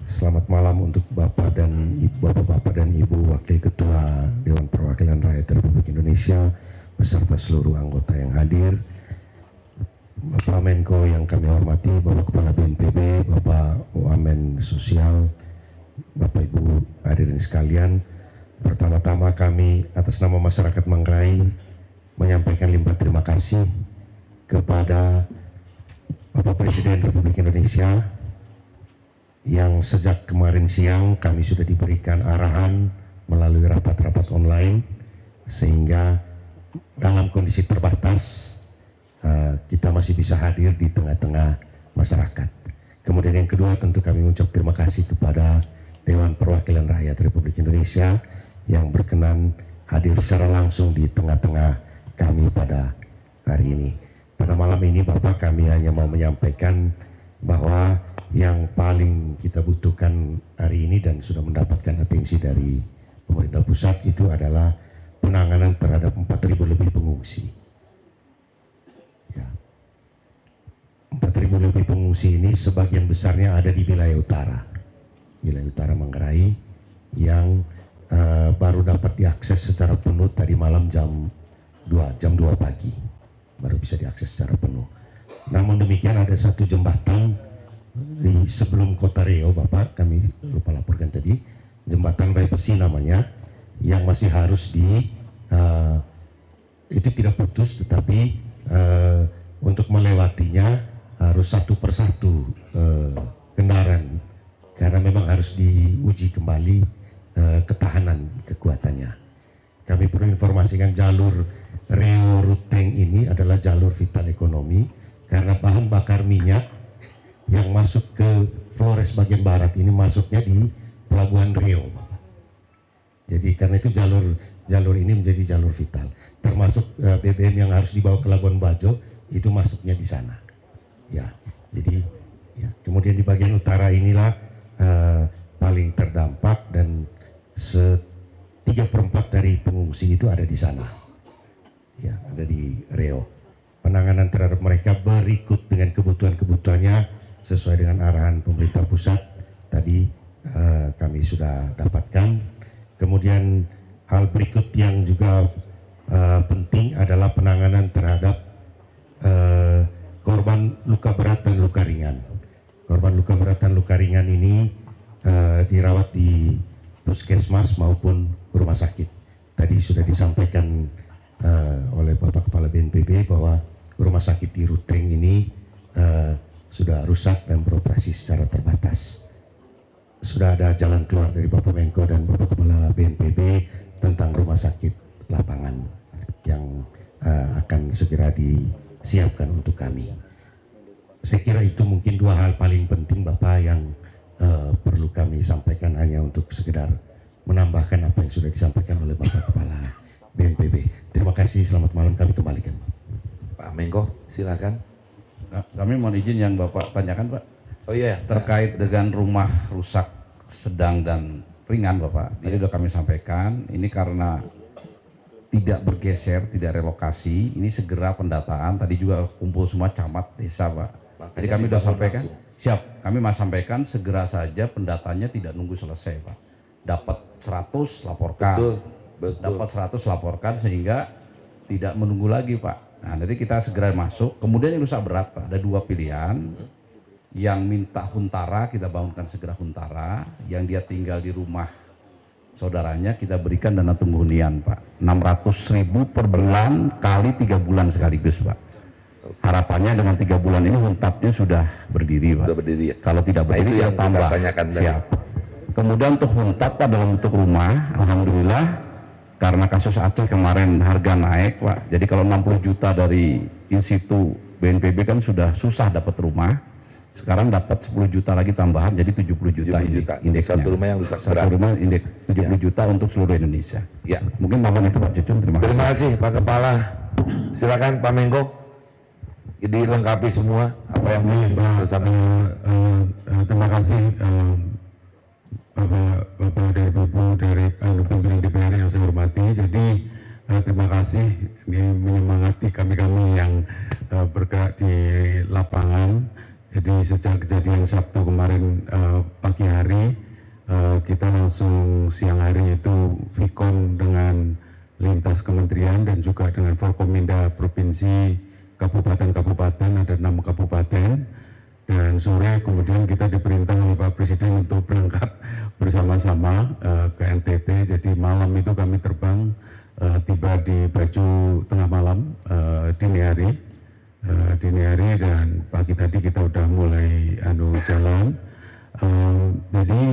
Selamat malam untuk Bapak-Bapak dan Ibu Wakil Ketua Dewan Perwakilan Rakyat Republik Indonesia beserta seluruh anggota yang hadir, Bapak Menko yang kami hormati, Bapak Kepala BNPB, Bapak Wamen Sosial, Bapak Ibu hadirin sekalian. Pertama-tama kami atas nama masyarakat Manggarai menyampaikan limpah terima kasih kepada Bapak Presiden Republik Indonesia yang sejak kemarin siang kami sudah diberikan arahan melalui rapat-rapat online, sehingga dalam kondisi terbatas kita masih bisa hadir di tengah-tengah masyarakat. Kemudian yang kedua, tentu kami mengucap terima kasih kepada Dewan Perwakilan Rakyat Republik Indonesia yang berkenan hadir secara langsung di tengah-tengah kami pada hari ini. Pada malam ini Bapak, kami hanya mau menyampaikan bahwa yang paling kita butuhkan hari ini dan sudah mendapatkan atensi dari pemerintah pusat itu adalah penanganan terhadap 4.000 lebih pengungsi. Ya. 4.000 lebih pengungsi ini sebagian besarnya ada di wilayah utara Manggarai yang baru dapat diakses secara penuh tadi malam jam 2 pagi baru bisa diakses secara penuh. Namun demikian ada satu jembatan di sebelum kota Riau, Bapak, kami lupa laporkan tadi, jembatan Besi namanya, yang masih harus itu tidak putus, tetapi untuk melewatinya harus satu persatu kendaraan, karena memang harus diuji kembali ketahanan kekuatannya. Kami perlu informasikan jalur Riau Ruteng ini adalah jalur vital ekonomi, karena bahan bakar minyak yang masuk ke Flores bagian barat ini masuknya di Pelabuhan Riau. Jadi karena itu jalur ini menjadi jalur vital. Termasuk BBM yang harus dibawa ke Labuan Bajo itu masuknya di sana. Ya, jadi ya. Kemudian di bagian utara inilah paling terdampak dan 3/4 dari pengungsi itu ada di sana. Ya, ada di Riau. Penanganan terhadap mereka berikut dengan kebutuhan-kebutuhannya sesuai dengan arahan pemerintah pusat tadi kami sudah dapatkan. Kemudian hal berikut yang juga penting adalah penanganan terhadap korban luka berat dan luka ringan. Korban luka berat dan luka ringan ini dirawat di puskesmas maupun rumah sakit. Tadi sudah disampaikan oleh Bapak Kepala BNPB bahwa rumah sakit di Ruteng ini sudah rusak dan beroperasi secara terbatas. Sudah ada jalan keluar dari Bapak Menko dan Bapak Kepala BNPB tentang rumah sakit lapangan yang akan segera disiapkan untuk kami. Saya kira itu mungkin dua hal paling penting Bapak yang perlu kami sampaikan, hanya untuk sekedar menambahkan apa yang sudah disampaikan oleh Bapak Kepala BNPB. Terima kasih, selamat malam, kami kembalikan. Pak Menko, silakan. Kami mohon izin yang Bapak tanyakan, Pak. Oh iya. Terkait dengan rumah rusak sedang dan ringan, Bapak. Tadi sudah kami sampaikan, ini karena tidak bergeser, tidak relokasi, ini segera pendataan. Tadi juga kumpul semua camat desa, Pak. Tadi kami sudah sampaikan. Siap, kami mau sampaikan segera saja pendataannya, tidak nunggu selesai, Pak. Dapat 100 laporkan. Betul. Dapat 100 laporkan sehingga tidak menunggu lagi, Pak. Nah, nanti kita segera masuk. Kemudian yang rusak berat, Pak, ada dua pilihan. Yang minta huntara, kita bangunkan segera huntara. Yang dia tinggal di rumah saudaranya, kita berikan dana tunggu hunian, Pak. 600.000 per bulan kali 3 bulan sekaligus, Pak. Harapannya dengan 3 bulan ini huntapnya sudah berdiri, Pak. Sudah berdiri ya? Kalau tidak berdiri, itu ya yang tambah. Siap. Kemudian untuk huntap, Pak, dalam bentuk rumah, alhamdulillah. Karena kasus Aceh kemarin harga naik, Pak. Jadi kalau 60 juta dari institu BNPB kan sudah susah dapat rumah. Sekarang dapat 10 juta lagi tambahan, jadi 70 juta indeksnya. Satu rumah yang rusak berat. Satu rumah indeks 70 juta untuk seluruh Indonesia. Ya. Mungkin tambahan itu Pak Cucun, terima kasih. Terima kasih Pak Kepala. Silakan Pak Menko. Dilengkapi semua apa yang bersama. Terima kasih Bapak dari Ibu dari pimpinan DPR yang saya hormati. Jadi terima kasih, ini menyemangati kami yang bergerak di lapangan. Jadi sejak kejadian Sabtu kemarin pagi hari kita langsung siang hari itu Vikon dengan lintas kementerian dan juga dengan Forkominda provinsi, kabupaten-kabupaten, ada 6 kabupaten, dan sore kemudian kita diperintah oleh Pak Presiden untuk berangkat bersama-sama ke NTT. Jadi malam itu kami terbang, tiba di Baju tengah malam, dini hari, dan pagi tadi kita udah mulai jalan. Jadi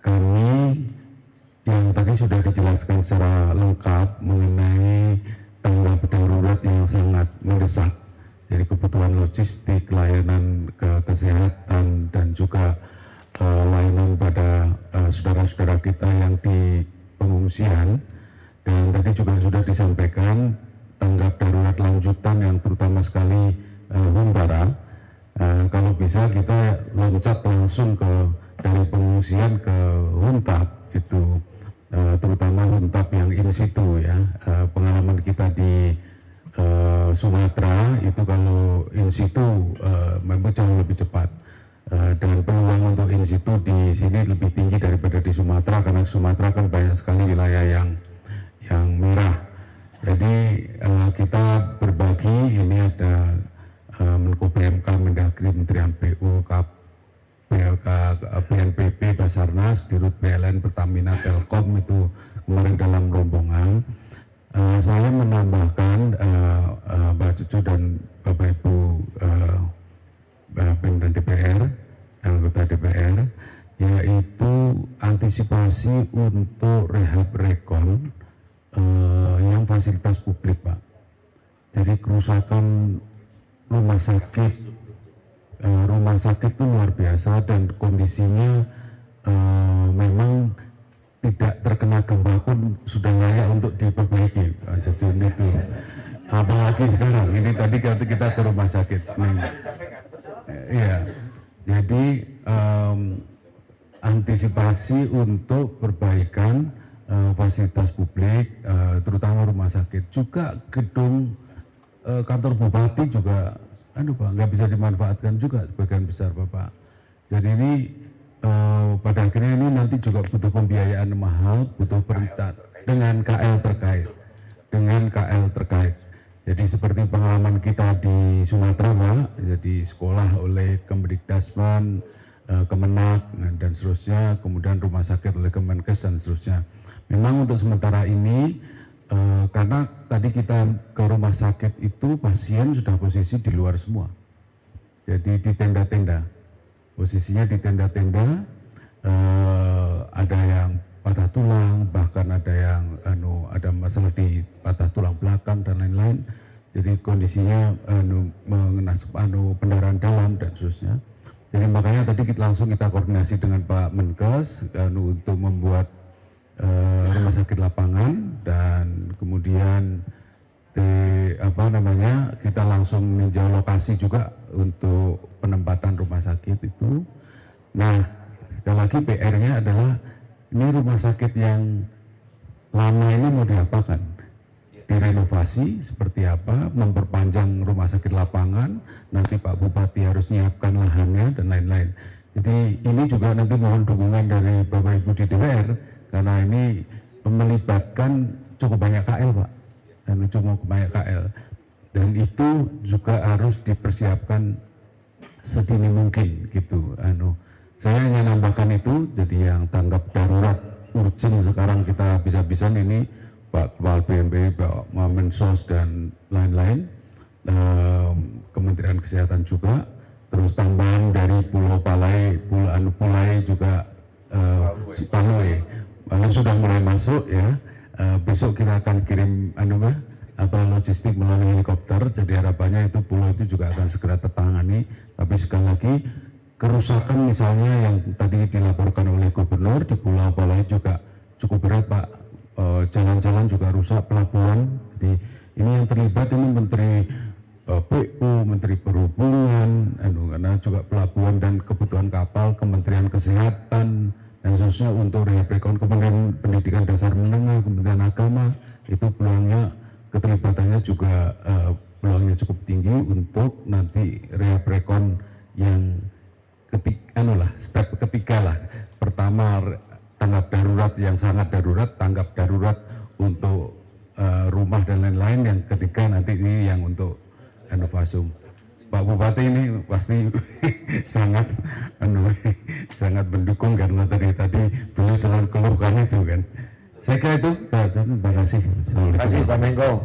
kami yang tadi sudah dijelaskan secara lengkap mengenai tanggap darurat yang sangat mendesak. Jadi kebutuhan logistik, layanan kesehatan, dan juga layanan pada saudara-saudara kita yang di pengungsian. Dan tadi juga sudah disampaikan tanggap darurat lanjutan yang terutama sekali Huntara. Kalau bisa kita loncat langsung dari pengungsian ke Huntap itu, terutama Huntap yang in situ ya. Pengalaman kita di Sumatera itu kalau in situ memang jauh lebih cepat, dan peluang untuk in situ di sini lebih tinggi daripada di Sumatera, karena Sumatera kan banyak sekali wilayah yang merah. Jadi kita berbagi, ini ada Menko PMK, Mendagri, Kementerian PU, BNPB, Basarnas, Dirut PLN, Pertamina, Telkom itu kemarin dalam rombongan. Saya menambahkan Mbak Cucu dan Bapak Ibu pimpinan DPR, anggota DPR, yaitu antisipasi untuk rehab rekon yang fasilitas publik, Pak. Jadi kerusakan rumah sakit itu luar biasa, dan kondisinya memang tidak terkena gempa pun sudah layak untuk diperbaiki, Pak. Itu apalagi sekarang ini, tadi kita ke rumah sakit iya. Jadi antisipasi untuk perbaikan fasilitas publik, terutama rumah sakit, juga gedung kantor bupati juga Pak, nggak bisa dimanfaatkan juga sebagian besar, Bapak. Jadi ini pada akhirnya ini nanti juga butuh pembiayaan mahal, butuh perintah dengan KL terkait. Jadi seperti pengalaman kita di Sumatera, Pak, jadi sekolah oleh Kemdikdasman, Kemenak, dan seterusnya, kemudian rumah sakit oleh Kemenkes dan seterusnya. Memang untuk sementara ini, karena tadi kita ke rumah sakit itu pasien sudah posisi di luar semua, jadi di tenda-tenda, posisinya di tenda-tenda, ada yang patah tulang, bahkan ada yang ada masalah di patah tulang belakang dan lain-lain. Jadi kondisinya mengenas pendarahan dalam dan seterusnya. Jadi makanya tadi kita koordinasi dengan Pak Menkes untuk membuat rumah sakit lapangan, dan kemudian kita langsung meninjau lokasi juga untuk penempatan rumah sakit itu. Nah, sekali lagi PR-nya adalah ini rumah sakit yang lama ini mau diapakan, direnovasi seperti apa, memperpanjang rumah sakit lapangan, nanti Pak Bupati harus menyiapkan lahannya dan lain-lain. Jadi ini juga nanti mohon dukungan dari Bapak Ibu di DPR, karena ini melibatkan cukup banyak KL, Pak, dan cukup banyak KL, dan itu juga harus dipersiapkan sedini mungkin gitu. Saya hanya nambahkan itu. Jadi yang tanggap darurat urgent sekarang kita bisa-bisa ini Pak Kepala BNPB, Pak Mensos dan lain-lain, Kementerian Kesehatan juga, terus tambahan dari Pulau Palai, Pulai juga, Paloi sudah mulai masuk ya. Besok kita akan kirim logistik melalui helikopter. Jadi harapannya itu pulau itu juga akan segera tertangani. Tapi sekali lagi, kerusakan misalnya yang tadi dilaporkan oleh Gubernur di Pulau Palai juga cukup berat, Pak. Jalan-jalan juga rusak, pelabuhan. Jadi ini yang terlibat ini Menteri PU, Menteri Perhubungan, karena juga pelabuhan dan kebutuhan kapal, Kementerian Kesehatan, dan khususnya untuk rehab rekon, Kementerian Pendidikan Dasar Menengah, Kementerian Agama, itu peluangnya, keterlibatannya juga peluangnya cukup tinggi untuk nanti rehab rekon yang step ketiga lah pertama tanggap darurat yang sangat darurat, tanggap darurat untuk rumah dan lain-lain, yang ketiga nanti ini yang untuk Innovasum. Pak Bupati ini pasti sangat sangat mendukung karena tadi beliau selalu keluhkan itu kan. Saya kira itu. Terima kasih. Terima kasih Pak Menko.